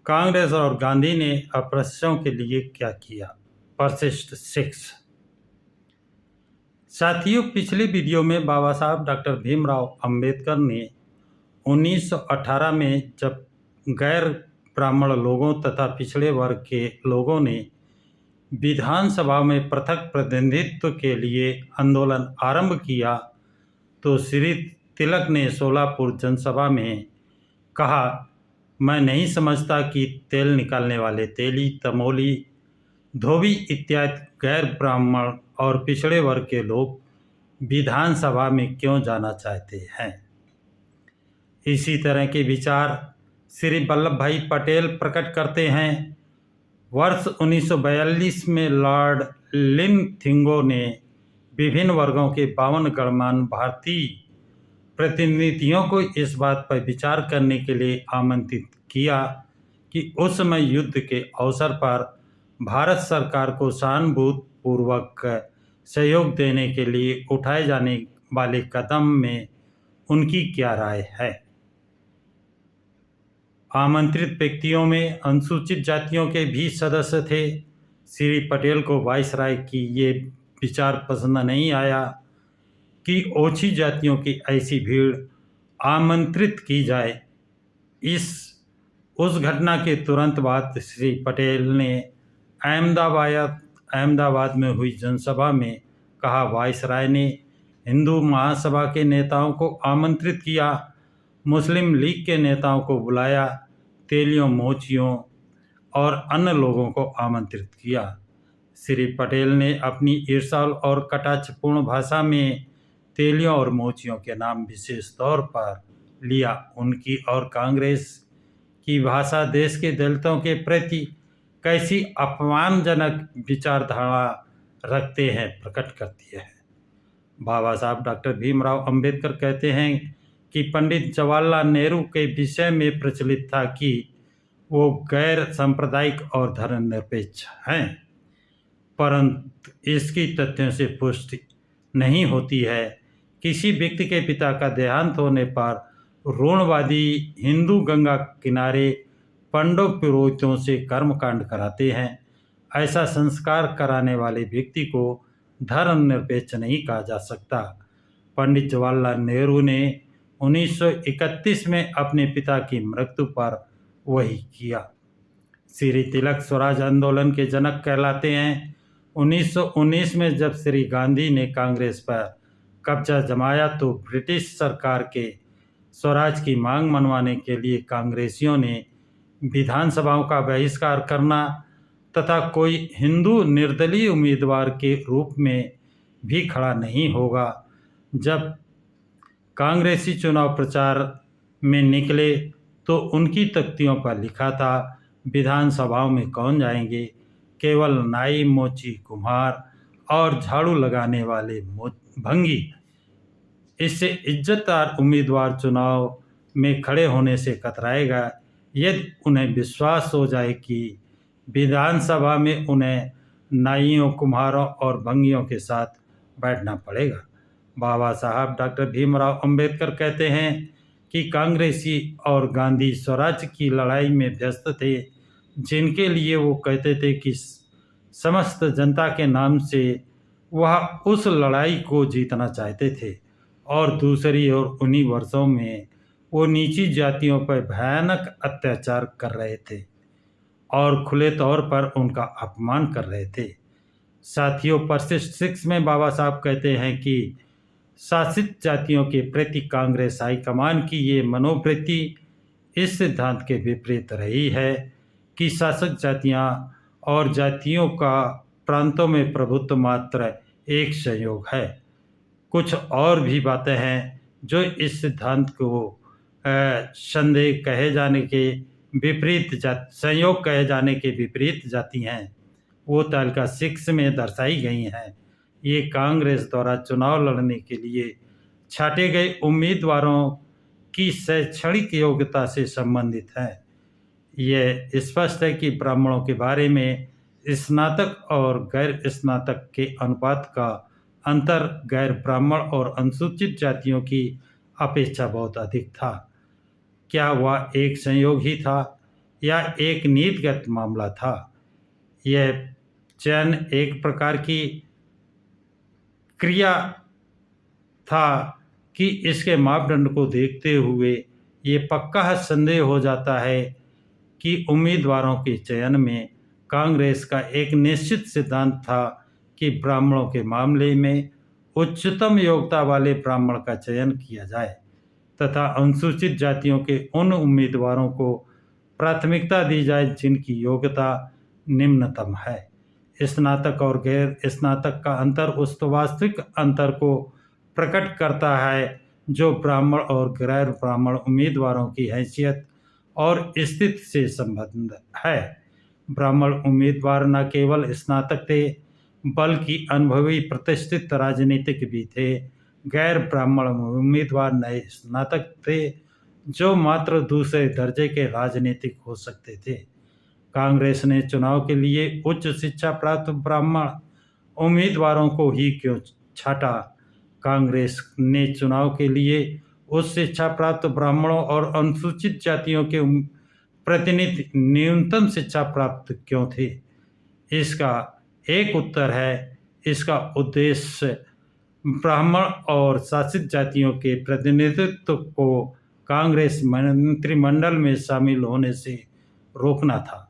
कांग्रेस और गांधी ने अस्पृश्यों के लिए क्या किया। परिशिष्ट 6। साथियों, पिछली वीडियो में बाबा साहब डॉक्टर भीमराव अंबेडकर ने 1918 में जब गैर ब्राह्मण लोगों तथा पिछड़े वर्ग के लोगों ने विधानसभा में पृथक प्रतिनिधित्व के लिए आंदोलन आरंभ किया तो श्री तिलक ने सोलापुर जनसभा में कहा, मैं नहीं समझता कि तेल निकालने वाले तेली, तमोली, धोबी इत्यादि गैर ब्राह्मण और पिछड़े वर्ग के लोग विधानसभा में क्यों जाना चाहते हैं। इसी तरह के विचार श्री वल्लभ भाई पटेल प्रकट करते हैं। वर्ष 1942 में लॉर्ड लिनथिंगो ने विभिन्न वर्गों के 52 गणमान्य भारतीय प्रतिनिधियों को इस बात पर विचार करने के लिए आमंत्रित किया कि उस समय युद्ध के अवसर पर भारत सरकार को सहानुभूतिपूर्वक सहयोग देने के लिए उठाए जाने वाले कदम में उनकी क्या राय है। आमंत्रित व्यक्तियों में अनुसूचित जातियों के भी सदस्य थे। श्री पटेल को वायसराय की ये विचार पसंद नहीं आया कि ओछी जातियों की ऐसी भीड़ आमंत्रित की जाए। उस घटना के तुरंत बाद श्री पटेल ने अहमदाबाद में हुई जनसभा में कहा, वायसराय ने हिंदू महासभा के नेताओं को आमंत्रित किया, मुस्लिम लीग के नेताओं को बुलाया, तेलियों, मोचियों और अन्य लोगों को आमंत्रित किया। श्री पटेल ने अपनी ईर्ष्यालु और कटाक्षपूर्ण भाषा में तेलियों और मोचियों के नाम विशेष तौर पर लिया। उनकी और कांग्रेस की भाषा देश के दलितों के प्रति कैसी अपमानजनक विचारधारा रखते हैं प्रकट करती है। बाबा साहब डॉक्टर भीमराव अंबेडकर कहते हैं कि पंडित जवाहरलाल नेहरू के विषय में प्रचलित था कि वो गैर सांप्रदायिक और धर्मनिरपेक्ष हैं, परंतु इसकी तथ्यों से पुष्टि नहीं होती है। किसी व्यक्ति के पिता का देहांत होने पर रूढ़वादी हिंदू गंगा किनारे पंडित पुरोहितों से कर्मकांड कराते हैं। ऐसा संस्कार कराने वाले व्यक्ति को धर्मनिरपेक्ष नहीं कहा जा सकता। पंडित जवाहरलाल नेहरू ने 1931 में अपने पिता की मृत्यु पर वही किया। श्री तिलक स्वराज आंदोलन के जनक कहलाते हैं। 1919 में जब श्री गांधी ने कांग्रेस पर कब्जा जमाया तो ब्रिटिश सरकार के स्वराज की मांग मनवाने के लिए कांग्रेसियों ने विधानसभाओं का बहिष्कार करना तथा कोई हिंदू निर्दलीय उम्मीदवार के रूप में भी खड़ा नहीं होगा। जब कांग्रेसी चुनाव प्रचार में निकले तो उनकी तख्तियों पर लिखा था, विधानसभाओं में कौन जाएंगे, केवल नाई, मोची, कुम्हार और झाड़ू लगाने वाले भंगी। इससे इज्जतदार उम्मीदवार चुनाव में खड़े होने से कतराएगा यदि उन्हें विश्वास हो जाए कि विधानसभा में उन्हें नाइयों, कुम्हारों और भंगियों के साथ बैठना पड़ेगा। बाबा साहब डॉक्टर भीमराव अंबेडकर कहते हैं कि कांग्रेसी और गांधी स्वराज की लड़ाई में व्यस्त थे, जिनके लिए वो कहते थे कि समस्त जनता के नाम से वह उस लड़ाई को जीतना चाहते थे और दूसरी ओर उन्हीं वर्षों में वो नीची जातियों पर भयानक अत्याचार कर रहे थे और खुले तौर पर उनका अपमान कर रहे थे। साथियों, परिशिष्ट 6 में बाबा साहब कहते हैं कि शासित जातियों के प्रति कांग्रेस हाईकमान की ये मनोवृत्ति इस सिद्धांत के विपरीत रही है कि शासक जातियां और जातियों का प्रांतों में प्रभुत्व मात्र एक संयोग है। कुछ और भी बातें हैं जो इस सिद्धांत को संयोग कहे जाने के विपरीत जाती हैं, वो तालिका 6 में दर्शाई गई हैं। ये कांग्रेस द्वारा चुनाव लड़ने के लिए छांटे गए उम्मीदवारों की शैक्षणिक योग्यता से संबंधित है। यह स्पष्ट है कि ब्राह्मणों के बारे में स्नातक और गैर स्नातक के अनुपात का अंतर गैर ब्राह्मण और अनुसूचित जातियों की अपेक्षा बहुत अधिक था। क्या वह एक संयोग ही था या एक नीतिगत मामला था। यह चयन एक प्रकार की क्रिया था कि इसके मापदंड को देखते हुए ये पक्का संदेह हो जाता है कि उम्मीदवारों के चयन में कांग्रेस का एक निश्चित सिद्धांत था कि ब्राह्मणों के मामले में उच्चतम योग्यता वाले ब्राह्मण का चयन किया जाए तथा अनुसूचित जातियों के उन उम्मीदवारों को प्राथमिकता दी जाए जिनकी योग्यता निम्नतम है। स्नातक और गैर स्नातक का अंतर उस वास्तविक अंतर को प्रकट करता है जो ब्राह्मण और गैर ब्राह्मण उम्मीदवारों की हैसियत और स्थिति से संबंध है। ब्राह्मण उम्मीदवार न केवल स्नातक थे बल्कि अनुभवी प्रतिष्ठित राजनीतिक भी थे। गैर ब्राह्मण उम्मीदवार नए स्नातक थे जो मात्र दूसरे दर्जे के राजनीतिक हो सकते थे। कांग्रेस ने चुनाव के लिए उच्च शिक्षा प्राप्त ब्राह्मण उम्मीदवारों को ही क्यों छाटा? कांग्रेस ने चुनाव के लिए उच्च शिक्षा प्राप्त ब्राह्मणों और अनुसूचित जातियों के प्रतिनिधि न्यूनतम शिक्षा प्राप्त क्यों थे? इसका एक उत्तर है, इसका उद्देश्य ब्राह्मण और शासित जातियों के प्रतिनिधित्व को कांग्रेस मंत्रिमंडल में शामिल होने से रोकना था।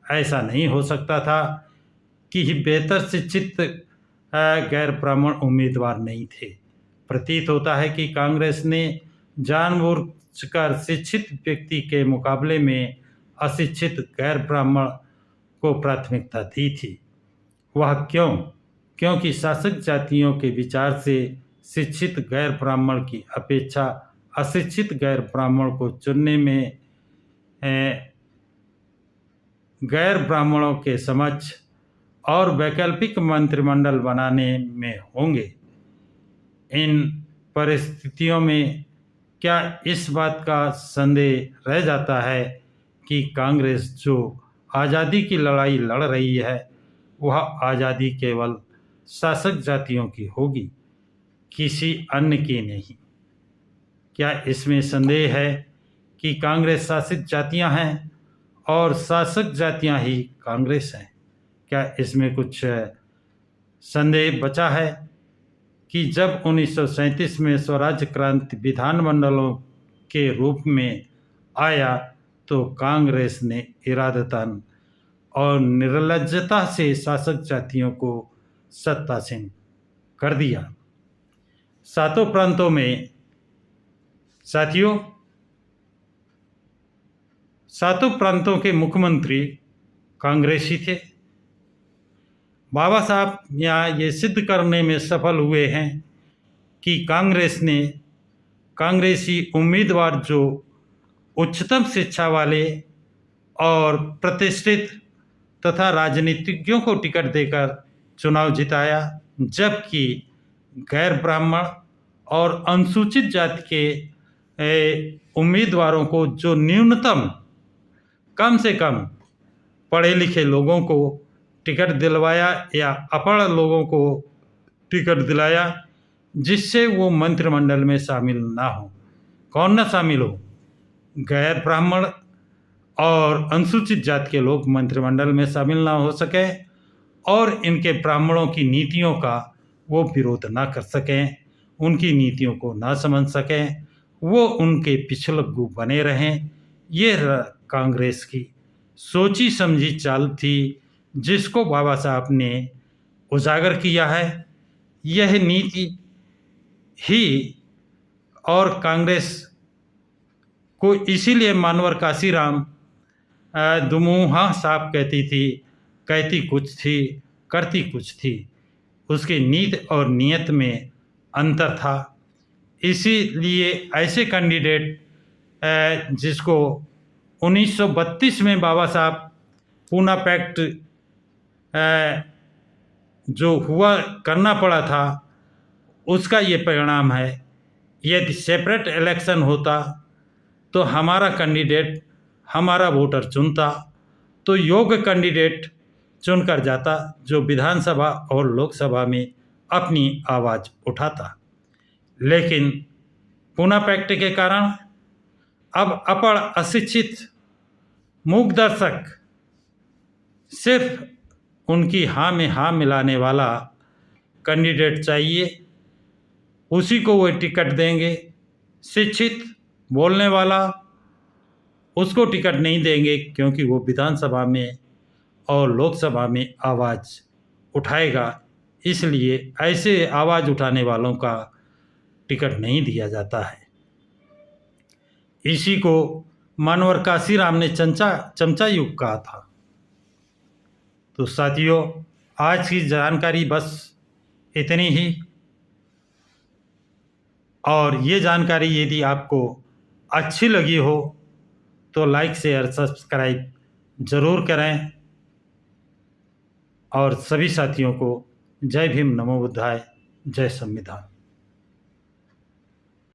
ऐसा नहीं हो सकता था कि बेहतर शिक्षित गैर ब्राह्मण उम्मीदवार नहीं थे। प्रतीत होता है कि कांग्रेस ने जानबूझकर शिक्षित व्यक्ति के मुकाबले में अशिक्षित गैर ब्राह्मण को प्राथमिकता दी थी। वह क्यों? क्योंकि शासक जातियों के विचार से शिक्षित गैर ब्राह्मण की अपेक्षा अशिक्षित गैर ब्राह्मण को चुनने में गैर ब्राह्मणों के समक्ष और वैकल्पिक मंत्रिमंडल बनाने में होंगे। इन परिस्थितियों में क्या इस बात का संदेह रह जाता है कि कांग्रेस जो आज़ादी की लड़ाई लड़ रही है वह आज़ादी केवल शासक जातियों की होगी, किसी अन्य की नहीं? क्या इसमें संदेह है कि कांग्रेस शासित जातियां हैं और शासक जातियां ही कांग्रेस हैं? क्या इसमें कुछ संदेह बचा है कि जब 1937 में स्वराज क्रांति विधानमंडलों के रूप में आया तो कांग्रेस ने इरादतन और निर्लज्जता से शासक जातियों को सत्तासीन कर दिया। सातों प्रांतों में साथियों, सातों प्रांतों के मुख्यमंत्री कांग्रेसी थे। बाबा साहब यहाँ ये सिद्ध करने में सफल हुए हैं कि कांग्रेस ने कांग्रेसी उम्मीदवार जो उच्चतम शिक्षा वाले और प्रतिष्ठित तथा राजनीतिज्ञों को टिकट देकर चुनाव जिताया, जबकि गैर ब्राह्मण और अनुसूचित जाति के उम्मीदवारों को जो न्यूनतम कम से कम पढ़े लिखे लोगों को टिकट दिलवाया या अपढ़ लोगों को टिकट दिलाया जिससे वो मंत्रिमंडल में शामिल ना हो। कौन ना शामिल हो? गैर ब्राह्मण और अनुसूचित जाति के लोग मंत्रिमंडल में शामिल ना हो सके और इनके ब्राह्मणों की नीतियों का वो विरोध ना कर सकें, उनकी नीतियों को ना समझ सकें, वो उनके पिछलग्गू बने रहें। ये कांग्रेस की सोची समझी चाल थी जिसको बाबा साहब ने उजागर किया है। यह नीति ही और कांग्रेस को इसीलिए मानवर काशीराम दुमुहा साहब कहती कुछ थी करती कुछ थी। उसकी नीति और नियत में अंतर था। इसीलिए ऐसे कैंडिडेट जिसको 1932 में बाबा साहब पूना पैक्ट जो हुआ करना पड़ा था उसका ये परिणाम है। यदि सेपरेट इलेक्शन होता तो हमारा कैंडिडेट हमारा वोटर चुनता तो योग्य कैंडिडेट चुनकर जाता जो विधानसभा और लोकसभा में अपनी आवाज़ उठाता। लेकिन पूना पैक्ट के कारण अब अपढ़ अशिक्षित मूक दर्शक सिर्फ उनकी हाँ में हाँ मिलाने वाला कैंडिडेट चाहिए, उसी को वो टिकट देंगे। शिक्षित बोलने वाला, उसको टिकट नहीं देंगे, क्योंकि वो विधानसभा में और लोकसभा में आवाज़ उठाएगा। इसलिए ऐसे आवाज़ उठाने वालों का टिकट नहीं दिया जाता है। इसी को मानवर काशीराम ने चमचा युग कहा था। तो साथियों, आज की जानकारी बस इतनी ही। और ये जानकारी यदि आपको अच्छी लगी हो तो लाइक शेयर सब्सक्राइब ज़रूर करें। और सभी साथियों को जय भीम, नमो बुद्धाय, जय संविधान।